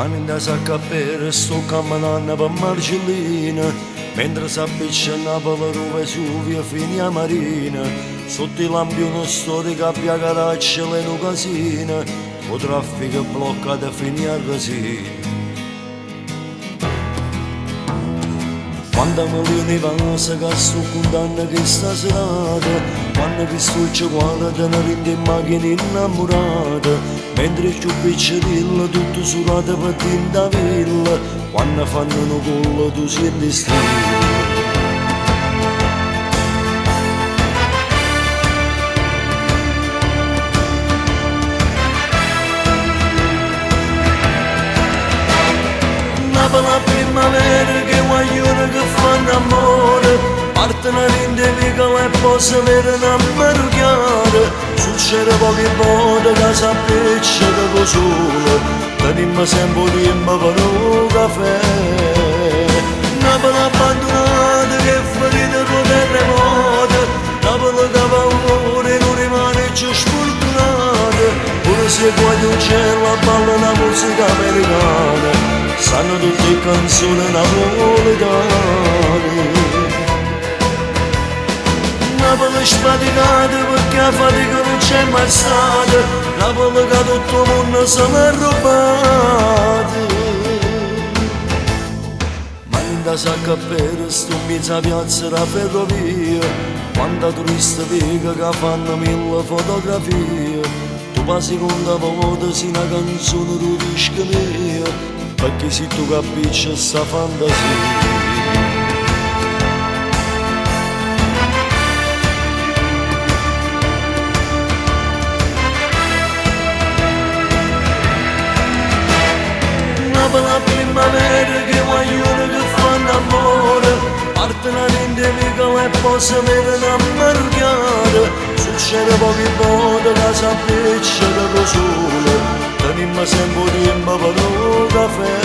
Mani da sacca per sto camminando per Marcellina, mentre s'appiccia a Napoli, Vesuvio, fini a Marina, sotto i lampioni storici a Via Caracciolo e Casina, o traffico bloccato fini a Resina. Quando milioni passa che sto contando che sta serata, quando vi sto guardando tenere in macchina innamorata, mentre più piccerilla tutto surato per tinta villa, quando fanno un collo tu senti strilla. La primavera che guaglione che fanno amore, partono rindemica e posso avere una marucchiare, succede pochi volte che s'appiccia da sole, tenimmo sempre tempo per un caffè. Napoli abbandonata che è ferita con terremoto, Napoli che paura non rimane più sfortunata, pure se guaglia un cielo a balla la musica americana, sanno tutte canzoni napoletane. Napoli sfaticata perché a fatica non c'è mai stata, Napoli che tutto il mondo se l'è rubata. Ma in da sacca per sto in mezzo a piazza la ferrovia, quanta turista pica che fanno 1000 fotografie, tu passi con la volta si una canzone tu disco mio, perché se tu capisci sta fantasia. Napoli la primavera che guaglione che fanno amore, partono rindemica e posso avere una marucchiata, succede pochi volte che s'appiccia da sole, tenimmo sempre tempo per un caffè.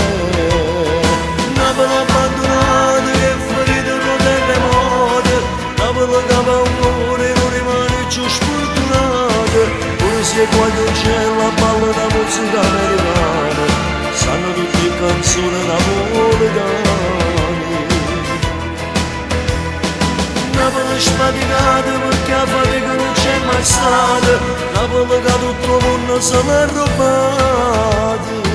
Napoli abbandonata che è ferita con terremoto, Napoli che paura non rimane più sfortunata, pure se guaglia un cielo a balla la musica americana, sanno tutte canzoni napoletane. Napoli sfaticata perché a fatica non c'è mai stata, Napoli che tutto il mondo se l'è rubata.